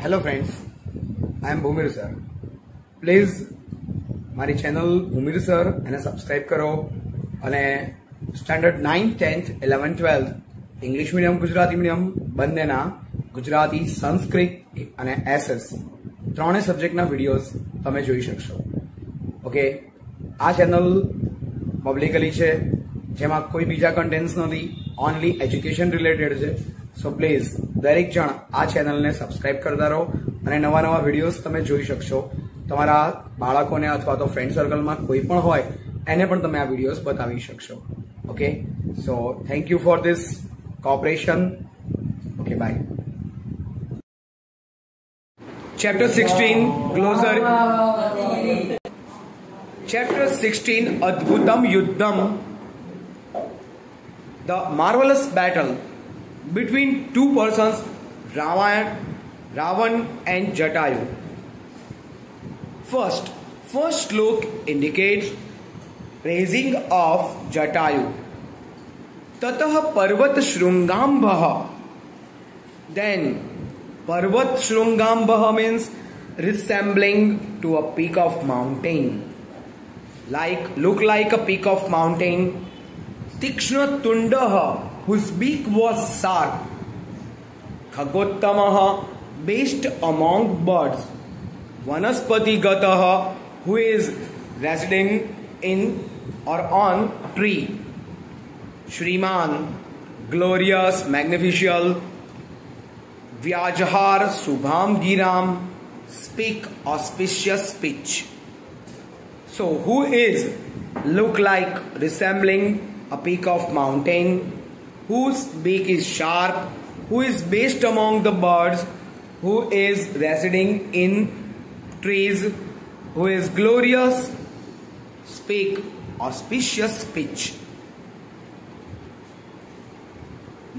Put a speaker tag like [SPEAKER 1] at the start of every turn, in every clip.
[SPEAKER 1] Hello friends, I am Bhumir sir. Please મારી channel Bhumir sir એને subscribe કરો અને standard 9th 10th 11th 12th English medium Gujarati medium બંનેના ગુજરાતી સંસ્કૃત અને એસએસ ત્રણેય સબ્જેક્ટના વિડીયોઝ તમે જોઈ શકશો. ઓકે, આ ચેનલ પબ્લિકલી છે જેમાં કોઈ બીજા કન્ટેન્ટ્સ નથી, ઓનલી એજ્યુકેશન રિલેટેડ છે. સો પ્લીઝ દરેક જણ આ ચેનલને સબસ્ક્રાઇબ કરતા રહો અને નવા નવા વિડીયોઝ તમે જોઈ શકશો. તમારા બાળકોને અથવા તો ફ્રેન્ડ સર્કલમાં કોઈ પણ હોય એને પણ તમે આ વિડીયોઝ બતાવી શકશો. Okay, so thank you for this cooperation. Okay, bye. Chapter 16 Closer. Chapter 16 Adbhutam Yuddham. The marvelous battle between two persons, Ravan and Jatayu. First slok indicates praising of Jatayu. Tatah Parvat Shrungambah. Then Parvat Shrungambah means resembling to a peak of mountain. Look like a peak of mountain. Tikshna Tundaha, whose beak was sharp. Khagotamaha, based among birds. Vanaspati Gataha, who is residing in or on tree. Shriman, glorious, magnificent. Vyajahar Subham Giram, speak auspicious speech. So who is look like resembling a peak of mountain, whose beak is sharp, who is based among the birds, who is residing in trees, who is glorious, speak auspicious speech.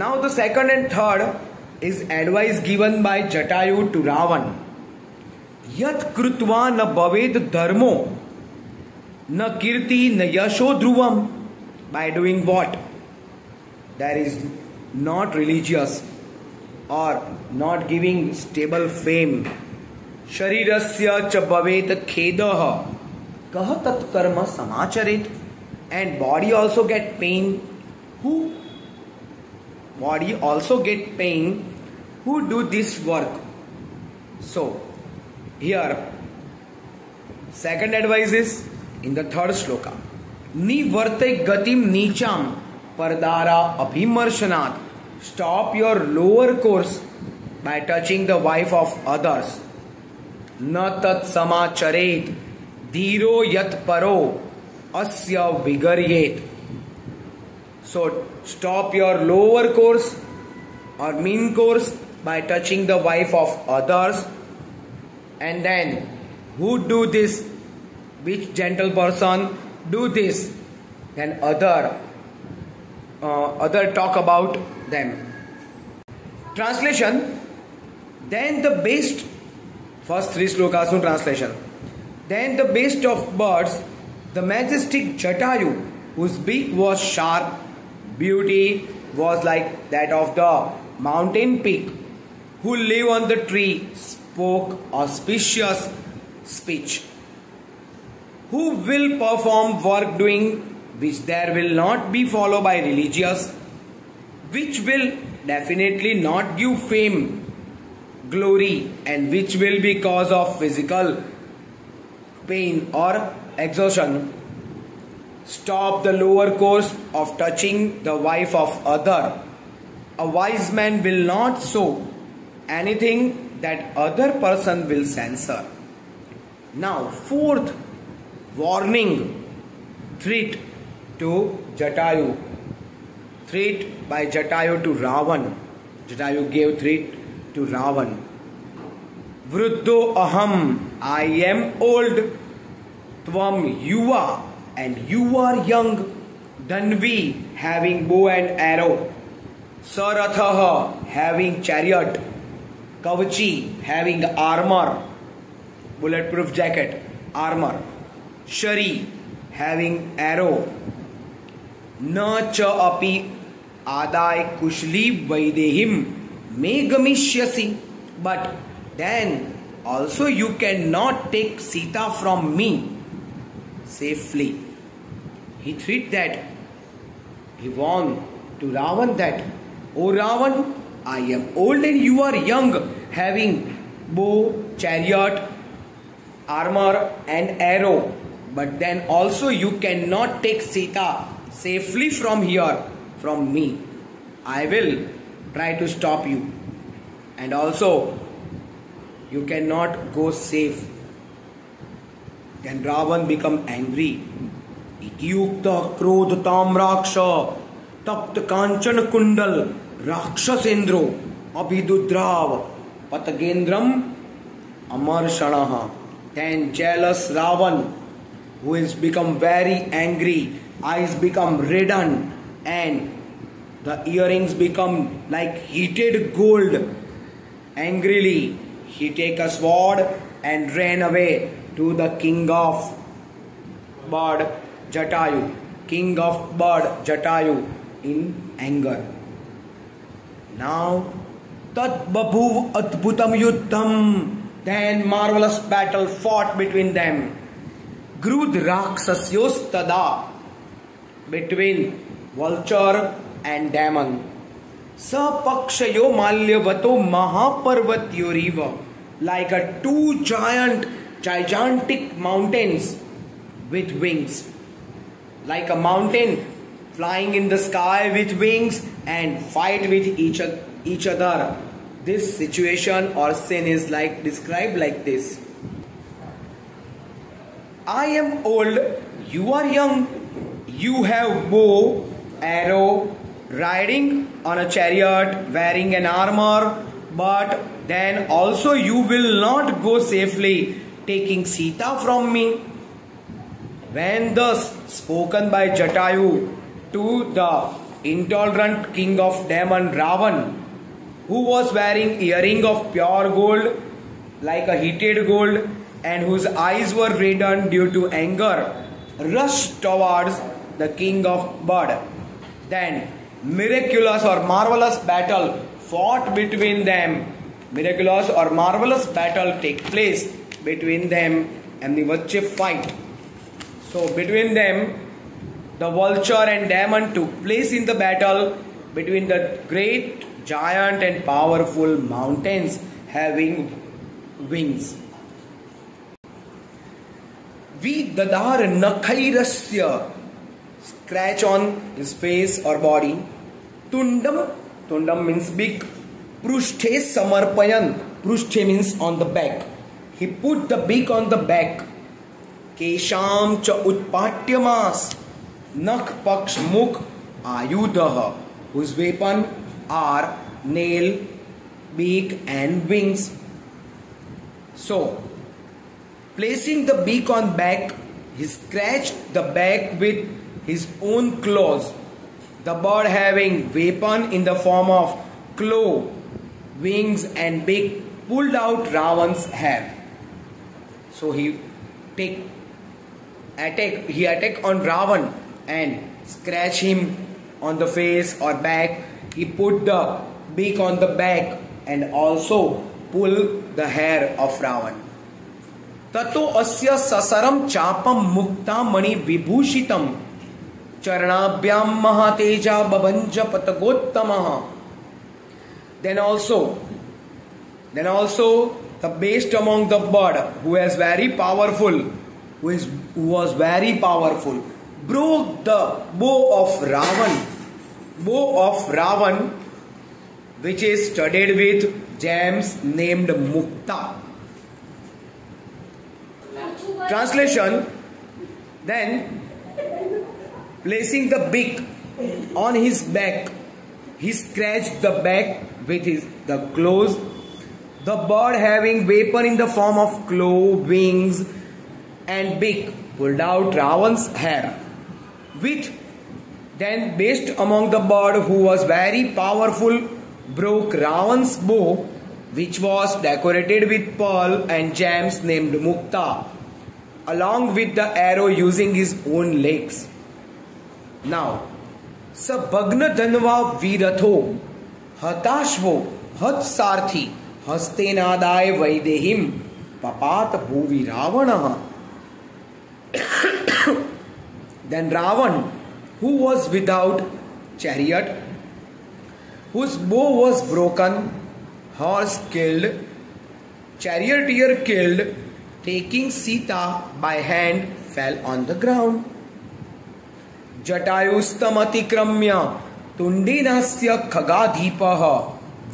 [SPEAKER 1] Now the second and third is advice given by Jatayu to Ravan. Yat krutva na bhaved dharmo, na kirti na yasho dhruvam. By doing what? That is not religious or not giving stable fame. Sharirasya cha bhavet khedah, kah tat karma samacharit. And body also get pain. Body also get pain who do this work. So here second advice is in the third shloka. Nivarte gatim nicham pardara abhimarshanat. Stop your lower course by touching the wife of others. Na tat samacharet dhiro yat paro asya vigaryet. So stop your lower course or mean course by touching the wife of others. And then who do this? Which gentle person do this? Then other talk about them. Translation. Then the best, first three slokas no translation. Then the best of birds, the majestic Jatayu, whose beak was sharp, beauty was like that of the mountain peak, who live on the tree, spoke auspicious speech. Who will perform work doing which there will not be followed by religious, which will definitely not give fame, glory, and which will be cause of physical pain or exhaustion. Stop the lower course of touching the wife of other. A wise man will not sow anything that other person will censor. Now fourth warning, threat to Jatayu. Threat by Jatayu to Ravan. Jatayu gave threat to Ravan. Vruddho aham, I am old. Tvam yuva, and you are young. Danvi, having bow and arrow. Sarathaha, having chariot. Kavachi, having armor, bulletproof jacket, armor. Shari, having arrow. Na cha api adai kushli vaidehim me gamishyasi. But then also you cannot take Sita from me safely. He threatened that. He warned to Ravan that, O Ravan, I am old and you are young, having bow, chariot, armor and arrow. But then also you cannot take Sita safely from here, from me. I will try to stop you. And also you cannot go safe. Then Ravan become angry. Ityukta krodh tamraksha tapt kanchan kundal rakshasendro abhidudrav patagendram amarshanaha. Then jealous Ravan, who is become very angry, eyes become reddened and the earrings become like heated gold. Angrily he take a sword and ran away to the king of bird Jatayu. King of bird Jatayu in anger. Now tat babhuv adbhutam yuddham. Then marvelous battle fought between them. Grud Raksasyos tada, between vulture and demon. Sapakshayo malyavato mahaparvatyoriva, like a two gigantic mountains with wings. Like a mountain flying in the sky with wings and fight with each other. This situation or scene is like described like this. I am old, you are young, you have bow, arrow, riding on a chariot, wearing an armor, but then also you will not go safely, taking Sita from me. When thus spoken by Jatayu to the intolerant king of demon Ravan, who was wearing earring of pure gold, like a heated gold, and whose eyes were reddened due to anger, rushed towards the king of bird. Then miraculous or marvelous battle fought between them. Miraculous or marvelous battle take place between them and the Vache fight. So between them, the vulture and demon took place in the battle between the great giant and powerful mountains having wings. Vidadar nakhairasya, scratch on his face or body. Tundam means beak. Prushthe samarpayan, prushthe means on the back. He put the beak on the back. Kesham cha utpatyamas, nakh paksh mukh ayudah, whose weapon are nail, beak and wings. So, placing the beak on back, he scratched the back with his own claws. The bird having weapon in the form of claw, wings and beak pulled out Ravan's hair. So he attack on Ravan and scratch him on the face or back. He put the beak on the back and also pull the hair of Ravan. Tato asya sasaram chapam mukta mani vibhushitam charnabhyam mahateja babanja patagotamaha. Then also the best among the bird who was very powerful, broke the bow of Ravan, which is studded with gems named Mukta. Translation: then placing the beak on his back, he scratched the back with the claws. The bird having weapon in the form of claw, wings and beak pulled out Ravan's hair. Then best among the bird who was very powerful broke Ravan's bow, which was decorated with pearl and gems named Mukta, along with the arrow using his own legs. Now, Sabagna Dhanva Viratho Hatashvo Hat Sarthi हस्तेनादाय वैदेहीं पपात भुवि रावणः. Then Ravan, who was without chariot, whose bow was broken, horse killed, charioteer killed, taking Sita by hand, fell on the ground. जटायुस्तमतिक्रम्य तुंडिनस्य खगाधीपः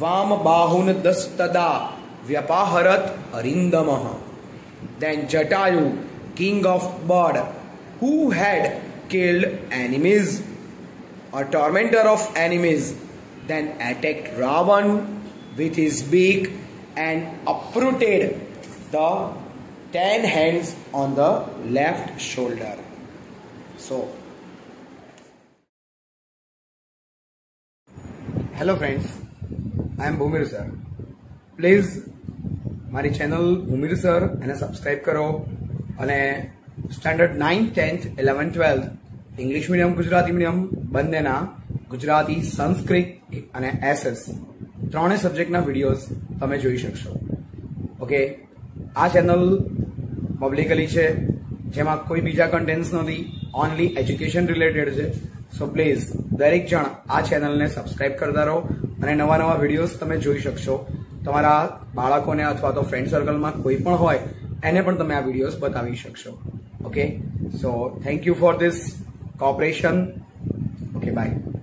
[SPEAKER 1] वाम बाहुन दस्तदा व्यपाहरत अरिंदमः. Then Jatayu, king of bird, who had killed enemies, a tormentor of enemies, then attacked Ravan with his beak and uprooted the 10 hands on the left shoulder. So, hello friends, I am Bhumir sir. Please મારી channel Bhumir sir એને subscribe કરો અને standard 9th 10th 11th 12th English medium Gujarati medium બંનેના ગુજરાતી સંસ્કૃત અને SS ત્રણેય સબ્જેક્ટના videos તમે જોઈ શકશો. ઓકે, આ ચેનલ પબ્લિકલી છે જેમાં કોઈ બીજા કન્ટેન્ટ્સ નથી, ઓનલી એજ્યુકેશન રિલેટેડ છે. સો પ્લીઝ દરેક જણ આ ચેનલને સબસ્ક્રાઇબ કરતા રહો અને નવા નવા વિડીયોઝ તમે જોઈ શકશો. તમારા બાળકોને અથવા તો ફ્રેન્ડ સર્કલમાં કોઈ પણ હોય એને પણ તમે આ વિડીયોઝ બતાવી શકશો. Okay, so thank you for this cooperation. Okay, by.